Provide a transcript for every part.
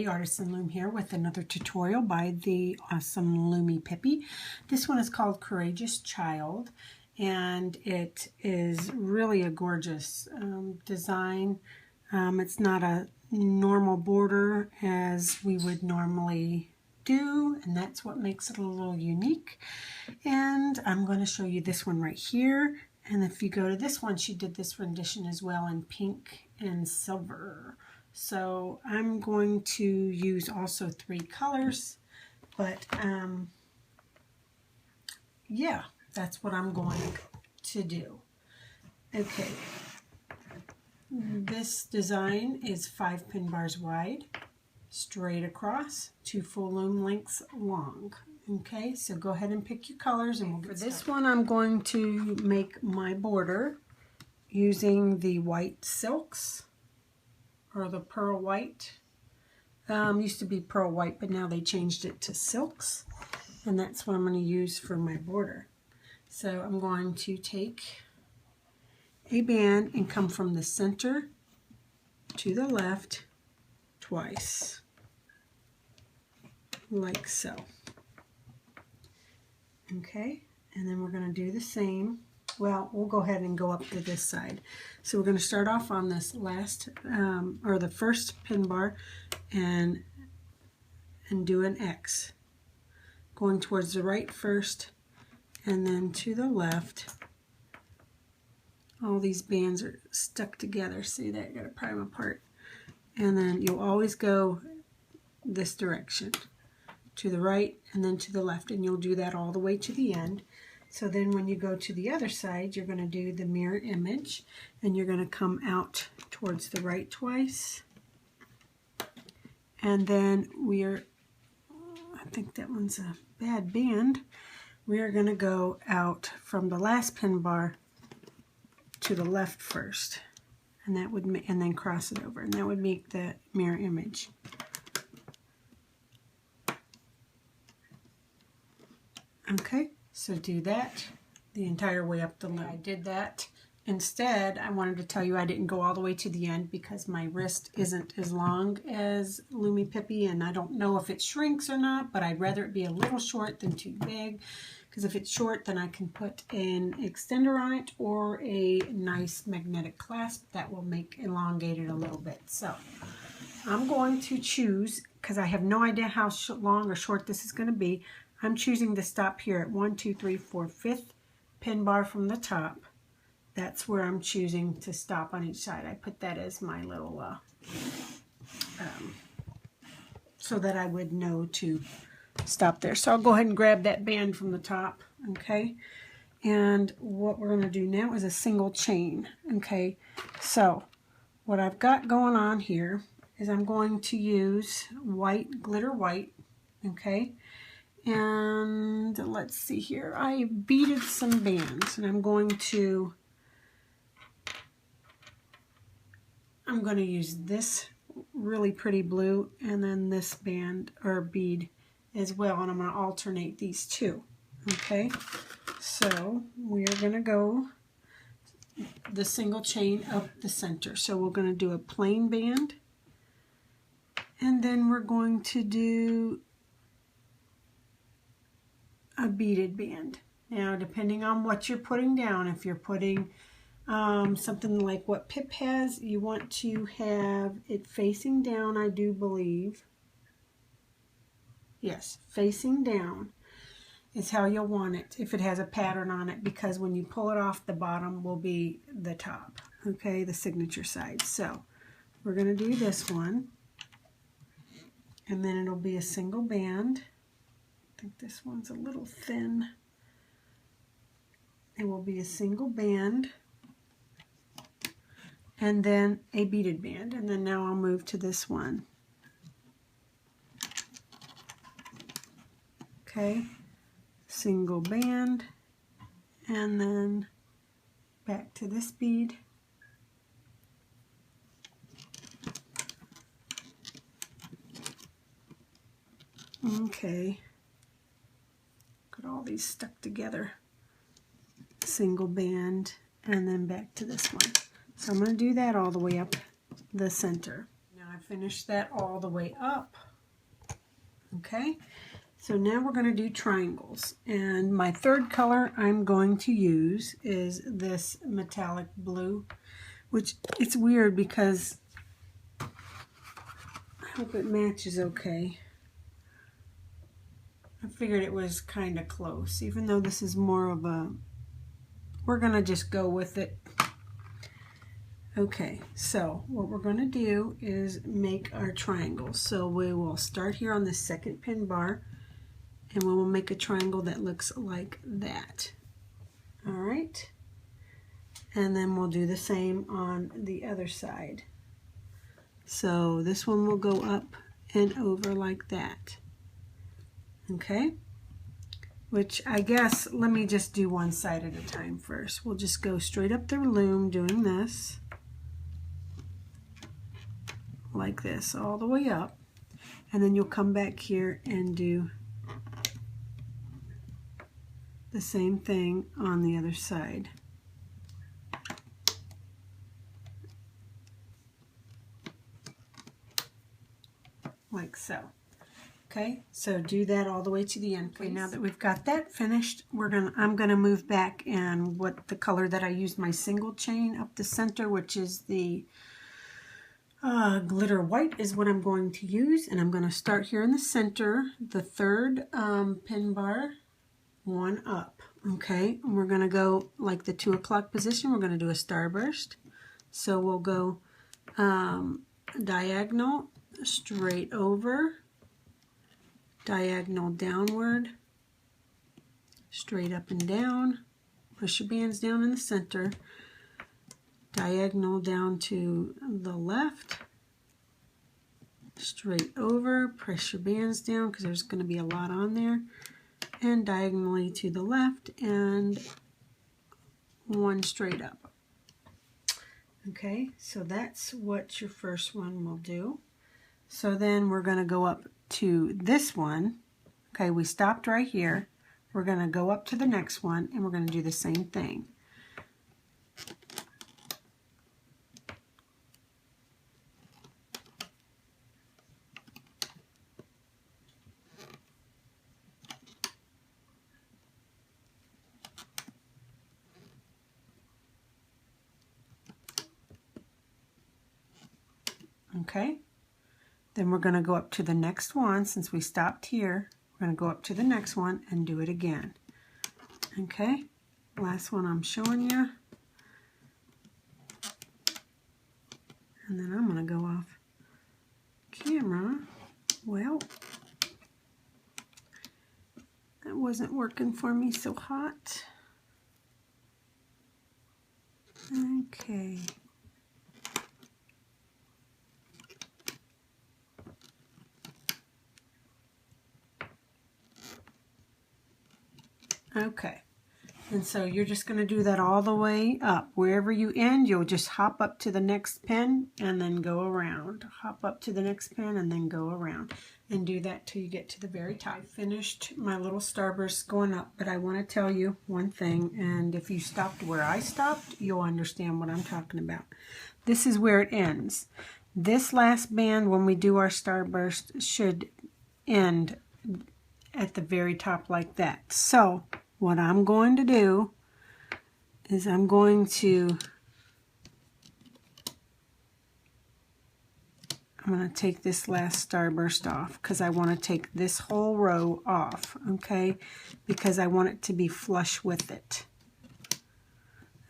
Artisan Loom here with another tutorial by the awesome Loomy Pippi. This one is called Courageous Child, and it is really a gorgeous design. It's not a normal border as we would normally do, and that's what makes it a little unique. And I'm going to show you this one right here. And if you go to this one, she did this rendition as well in pink and silver. So I'm going to use also 3 colors, but yeah, that's what I'm going to do. Okay, this design is 5 pin bars wide, straight across, 2 full loom lengths long. Okay, so go ahead and pick your colors, and we'll get started. For this one, I'm going to make my border using the white silks, or the pearl white. Used to be pearl white, but now they changed it to silks, and that's what I'm going to use for my border. So I'm going to take a band and come from the center to the left twice, like so. Okay, and then we're going to do the same. Well, we'll go ahead and go up to this side. So we're going to start off on this last, or the first pin bar, and do an X. Going towards the right first, and then to the left. All these bands are stuck together. See that? You got to pry them apart. And then you'll always go this direction, to the right and then to the left, and you'll do that all the way to the end. So then when you go to the other side, you're going to do the mirror image, and you're going to come out towards the right twice. And then I think that one's a bad band. We are going to go out from the last pin bar to the left first, and that would and then cross it over, and that would make the mirror image. Okay, so do that the entire way up the loom. I did that. Instead, I wanted to tell you I didn't go all the way to the end because my wrist isn't as long as Loomy Pippi, and I don't know if it shrinks or not, but I'd rather it be a little short than too big, because if it's short, then I can put an extender on it or a nice magnetic clasp that will make elongate it a little bit. So I'm going to choose, because I have no idea how long or short this is going to be, I'm choosing to stop here at 1, 2, 3, 4, 5th pin bar from the top. That's where I'm choosing to stop on each side. I put that as my little, so that I would know to stop there. So I'll go ahead and grab that band from the top, okay? And what we're going to do now is a single chain, okay? So what I've got going on here is I'm going to use white, glitter white, okay? And let's see here, I beaded some bands, and I'm going to use this really pretty blue and then this band or bead as well, and I'm going to alternate these two. Okay, so we are going to go the single chain up the center. So we're going to do a plain band, and then we're going to do a beaded band. Now, depending on what you're putting down, if you're putting something like what Pip has, you want to have it facing down, I do believe. Yes, facing down is how you'll want it if it has a pattern on it, because when you pull it off, the bottom will be the top, okay, the signature side. So we're going to do this one, and then it'll be a single band. I think this one's a little thin. It will be a single band, and then a beaded band, and then now I'll move to this one. Okay, single band, and then back to this bead. Okay, got all these stuck together. Single band, and then back to this one. So I'm going to do that all the way up the center. Now I've finish that all the way up. Okay, so now we're going to do triangles, and my third color I'm going to use is this metallic blue, which it's weird because I hope it matches okay. I figured it was kind of close, even though this is more of a, we're going to just go with it. Okay, so what we're going to do is make our triangles. So we will start here on the second pin bar, and we will make a triangle that looks like that. All right, and then we'll do the same on the other side. So this one will go up and over like that. Okay, which I guess, let me just do one side at a time first. We'll just go straight up the loom doing this, like this, all the way up, and then you'll come back here and do the same thing on the other side. Like so. Okay, so do that all the way to the end, please. Okay, now that we've got that finished, I'm gonna move back, and what the color that I used my single chain up the center, which is the glitter white, is what I'm going to use. And I'm going to start here in the center, the third pin bar, one up. Okay, and we're going to go like the 2 o'clock position. We're going to do a starburst. So we'll go diagonal, straight over, diagonal downward, straight up and down, push your bands down in the center, diagonal down to the left, straight over, press your bands down because there's going to be a lot on there, and diagonally to the left, and one straight up. Okay, so that's what your first one will do. So then we're going to go up to this one. Okay, we stopped right here. We're going to go up to the next one, and we're going to do the same thing. Okay, then we're going to go up to the next one. Since we stopped here, we're going to go up to the next one and do it again. Okay, last one I'm showing you. And then I'm going to go off camera. Well, that wasn't working for me so hot. Okay. Okay, and so you're just going to do that all the way up. Wherever you end, you'll just hop up to the next pin and then go around. Hop up to the next pin and then go around. And do that till you get to the very top. I finished my little starburst going up, but I want to tell you one thing, and if you stopped where I stopped, you'll understand what I'm talking about. This is where it ends. This last band, when we do our starburst, should end at the very top like that. So what I'm going to do is I'm going to take this last starburst off because I want to take this whole row off, okay, because I want it to be flush with it.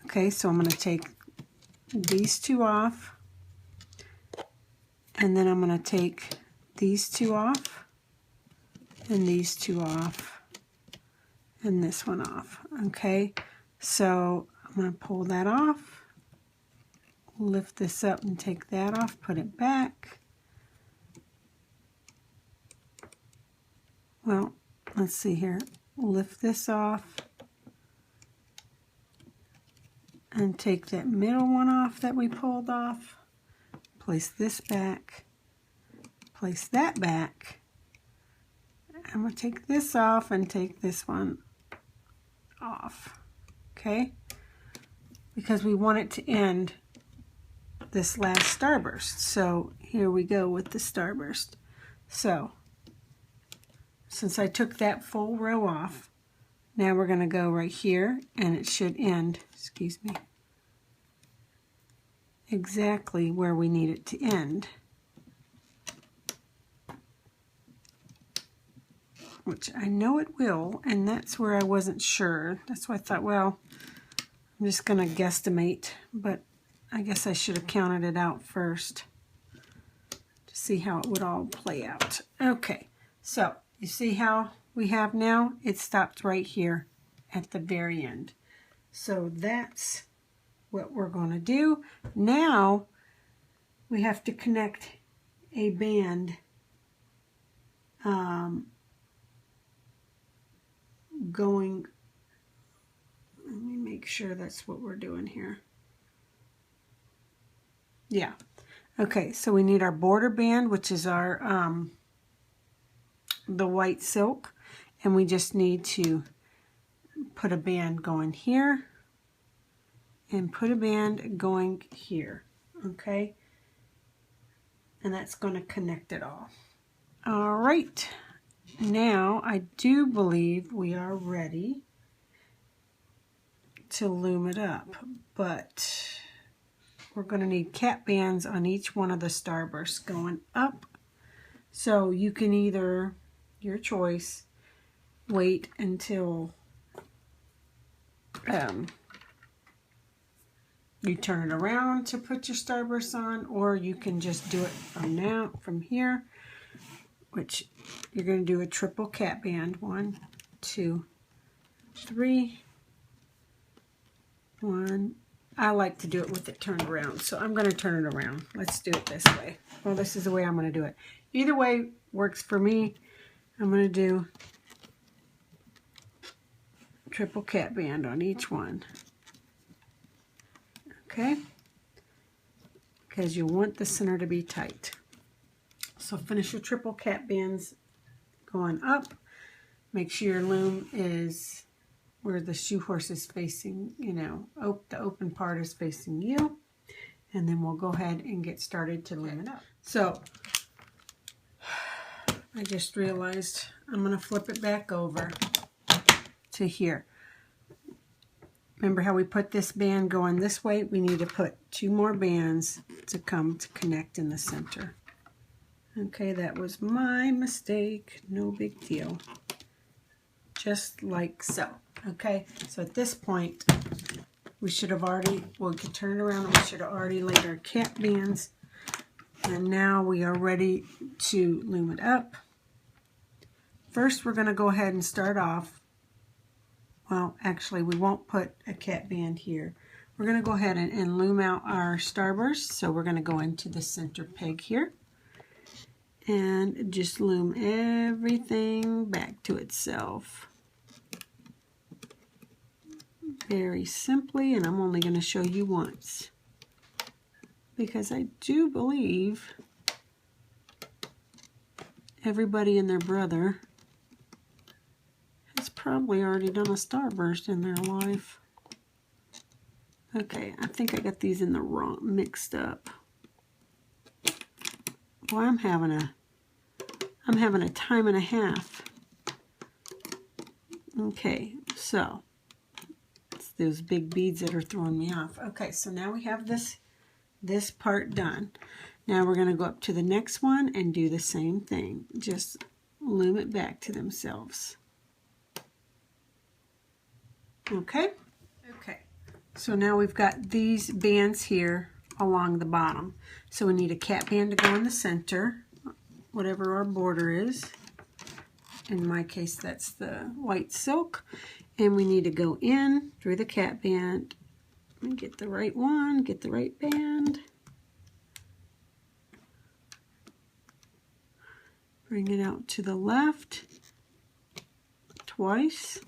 Okay, so I'm going to take these two off, and then I'm going to take these two off, and these two off, and this one off. Okay, so I'm going to pull that off, lift this up and take that off, put it back. Well, let's see here. Lift this off and take that middle one off that we pulled off. Place this back. Place that back. I'm going to take this off and take this one off. Okay? Because we want it to end this last starburst. So here we go with the Starburst. So since I took that full row off, now we're going to go right here, and it should end, excuse me, exactly where we need it to end, which I know it will, and that's where I wasn't sure. That's why I thought, well, I'm just going to guesstimate, but I guess I should have counted it out first to see how it would all play out. Okay, so you see how we have now? It stopped right here at the very end. So that's what we're going to do. Now we have to connect a band going, let me make sure that's what we're doing here. Yeah. Okay, so we need our border band, which is our the white silk, and we just need to put a band going here and put a band going here, okay? And that's going to connect it all. All right, now I do believe we are ready to loom it up, but we're going to need cap bands on each one of the Starbursts going up. So you can either, your choice, wait until you turn it around to put your Starburst on, or you can just do it from here, which you're going to do a triple cap band. 1, 2, 3. 1. I like to do it with it turned around, so I'm going to turn it around. Let's do it this way. Well, this is the way I'm going to do it. Either way works for me. I'm going to do triple cap band on each one. Okay? Because you want the center to be tight. So finish your triple cap bands going up. Make sure your loom is where the shoe horse is facing, you know, the open part is facing you. And then we'll go ahead and get started to loom it up. So I just realized I'm going to flip it back over to here. Remember how we put this band going this way? We need to put 2 more bands to come to connect in the center. Okay, that was my mistake. No big deal. Just like so. Okay, so at this point, we should have already, we could turn it around and we should have already laid our cap bands. And now we are ready to loom it up. First, we're going to go ahead and start off. Well, actually, we won't put a cap band here. We're going to go ahead and loom out our Starburst. So we're going to go into the center peg here and just loom everything back to itself. Very simply, and I'm only going to show you once because I do believe everybody and their brother has probably already done a Starburst in their life. Okay, I think I got these in the wrong, mixed up. Boy, I'm having a time and a half. Okay, so it's those big beads that are throwing me off. Okay, so now we have this part done. Now we're going to go up to the next one and do the same thing. Just loom it back to themselves. Okay? Okay. So now we've got these bands here along the bottom. So we need a cap band to go in the center, whatever our border is. In my case, that's the white silk. And we need to go in through the cap band and get the right one, get the right band. Bring it out to the left twice.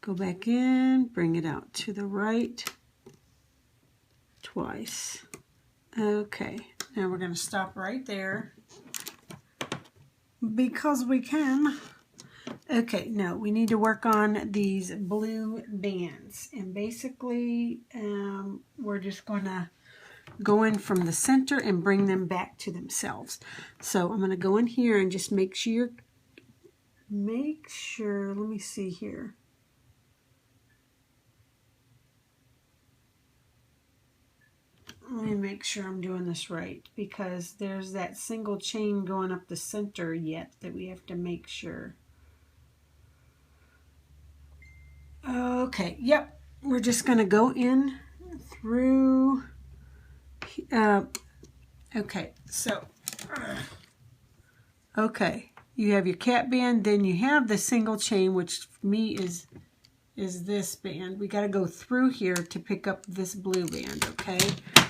Go back in, bring it out to the right twice. Okay, now we're going to stop right there because we can. Okay, now we need to work on these blue bands, and basically we're just going to go in from the center and bring them back to themselves. So I'm going to go in here and just make sure, let me see here. Let me make sure I'm doing this right, because there's that single chain going up the center yet that we have to make sure. Okay, yep, we're just going to go in through, okay, so, okay, you have your cap band, then you have the single chain, which for me is this band. We got to go through here to pick up this blue band, okay?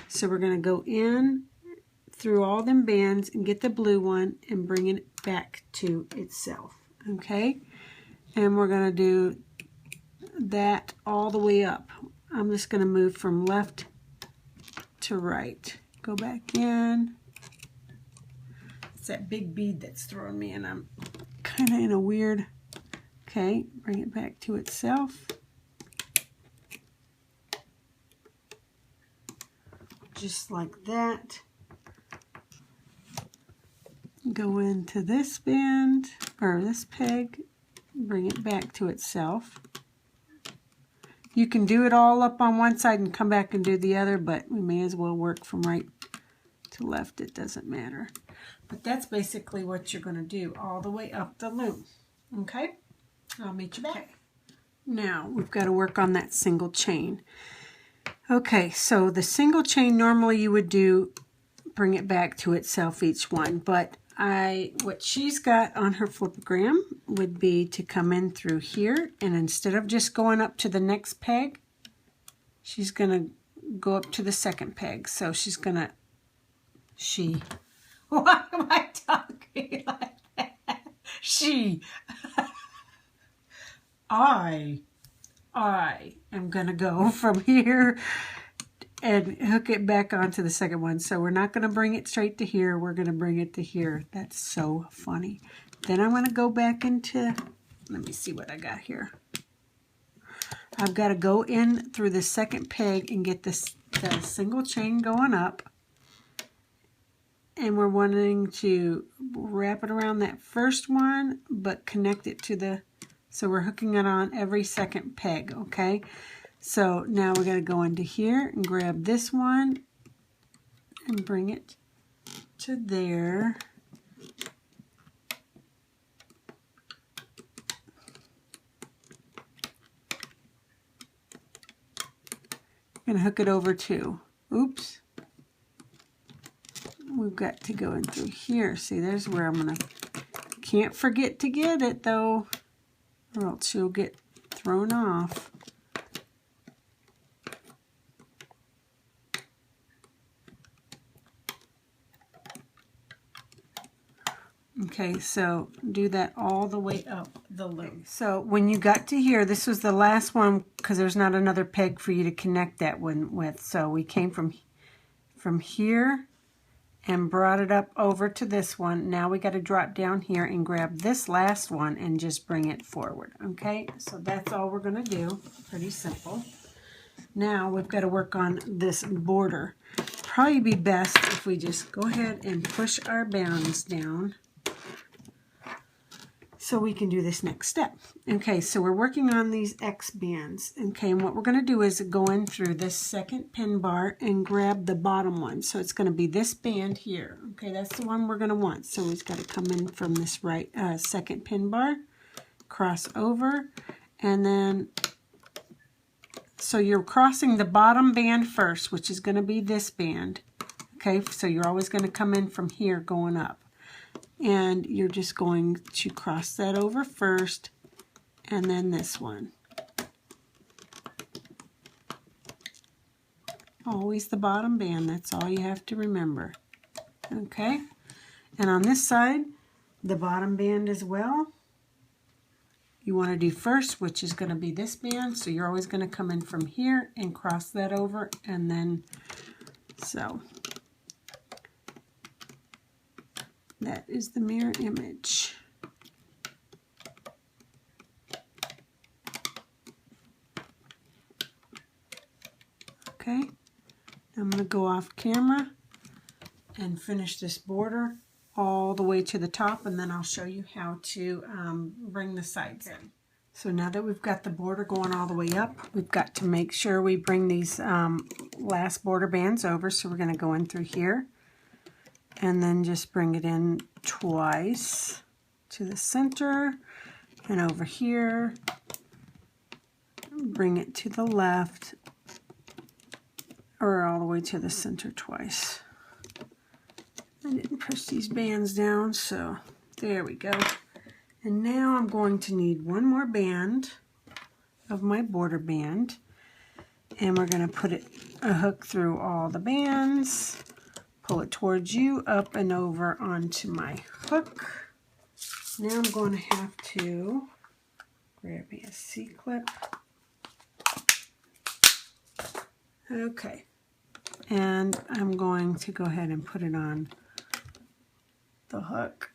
So we're going to go in through all them bands and get the blue one and bring it back to itself, okay? And we're going to do that all the way up. I'm just going to move from left to right. Go back in. It's that big bead that's throwing me, and I'm kind of in a weird... Okay, bring it back to itself. Just like that. Go into this band, or this peg, bring it back to itself. You can do it all up on one side and come back and do the other, but we may as well work from right to left. It doesn't matter. But that's basically what you're going to do all the way up the loom. Okay? I'll meet you back. Okay. Now we've got to work on that single chain. Okay, so the single chain normally you would do, bring it back to itself each one, but what she's got on her flipogram would be to come in through here, and instead of just going up to the next peg, she's going to go up to the second peg. So she's going to, why am I talking like that? I am going to go from here and hook it back onto the second one. So we're not going to bring it straight to here. We're going to bring it to here. That's so funny. Then I'm going to go back into, let me see what I got here. I've got to go in through the second peg and get the single chain going up. And we're wanting to wrap it around that first one, but connect it to the, so we're hooking it on every second peg, okay? So now we're going to go into here and grab this one and bring it to there. I'm going to hook it over to, oops. We've got to go in through here. See, there's where I'm going to, can't forget to get it though, or else she'll get thrown off. Okay, so do that all the way up the loom. So when you got to here, this was the last one because there's not another peg for you to connect that one with. So we came from here and brought it up over to this one. Now we got to drop down here and grab this last one and just bring it forward. Okay, so that's all we're going to do. Pretty simple. Now we've got to work on this border. Probably be best if we just go ahead and push our bounds down so we can do this next step. Okay, so we're working on these X bands. Okay, and what we're going to do is go in through this second pin bar and grab the bottom one. So it's going to be this band here. Okay, that's the one we're going to want. So we've got to come in from this right second pin bar, cross over, and then, so you're crossing the bottom band first, which is going to be this band. Okay, so you're always going to come in from here going up. And you're just going to cross that over first, and then this one. Always the bottom band, that's all you have to remember. Okay, and on this side, the bottom band as well, you want to do first, which is going to be this band, so you're always going to come in from here and cross that over, and then so. That is the mirror image. Okay, I'm going to go off camera and finish this border all the way to the top, and then I'll show you how to bring the sides in. So now that we've got the border going all the way up, we've got to make sure we bring these last border bands over. So we're going to go in through here and then just bring it in twice to the center and over here. Bring it to the left or all the way to the center twice. I didn't push these bands down, so there we go. And now I'm going to need one more band of my border band, and we're going to put a hook through all the bands, pull it towards you, up and over onto my hook. Now I'm going to have to grab me a C-clip. Okay, and I'm going to go ahead and put it on the hook.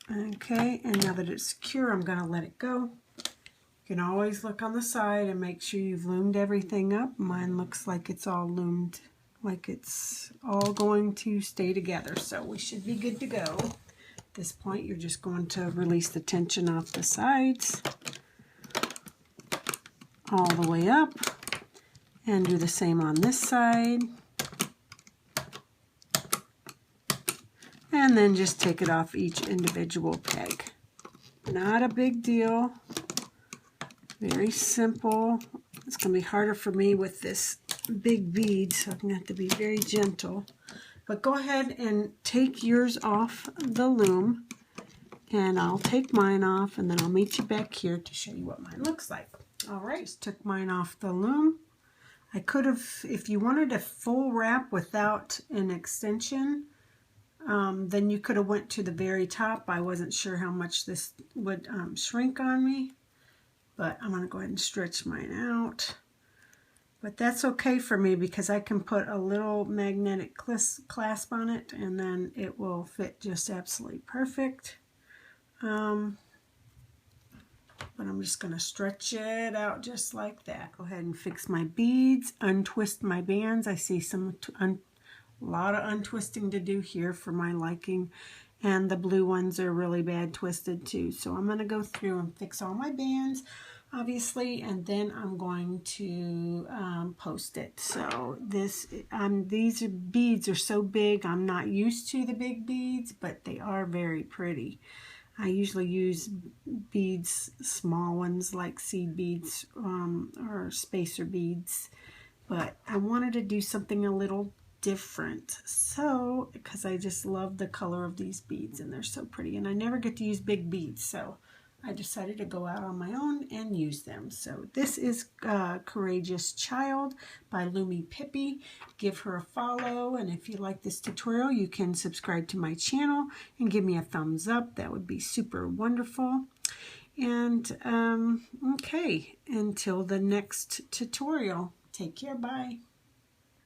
Okay, and now that it's secure, I'm going to let it go. You can always look on the side and make sure you've loomed everything up. Mine looks like it's all loomed, like it's all going to stay together, so we should be good to go. At this point, you're just going to release the tension off the sides all the way up, and do the same on this side. And then just take it off each individual peg. Not a big deal. Very simple. It's going to be harder for me with this big bead, so I'm going to have to be very gentle. But go ahead and take yours off the loom, and I'll take mine off, and then I'll meet you back here to show you what mine looks like. All right, just took mine off the loom. I could have, if you wanted a full wrap without an extension, then you could have went to the very top. I wasn't sure how much this would shrink on me, but I'm going to go ahead and stretch mine out. But that's okay for me because I can put a little magnetic clasp on it, and then it will fit just absolutely perfect. But I'm just going to stretch it out just like that. Go ahead and fix my beads, untwist my bands. I see a lot of untwisting to do here for my liking, and the blue ones are really bad twisted too. So I'm going to go through and fix all my bands, obviously, and then I'm going to post it. So these beads are so big. I'm not used to the big beads, but they are very pretty. I usually use beads, small ones like seed beads or spacer beads, but I wanted to do something a little different, so because I just love the color of these beads and they're so pretty, and I never get to use big beads, so I decided to go out on my own and use them. So this is Courageous Child by Loomy Pippi. Give her a follow, and if you like this tutorial, you can subscribe to my channel and give me a thumbs up. That would be super wonderful. And okay, until the next tutorial, take care, bye.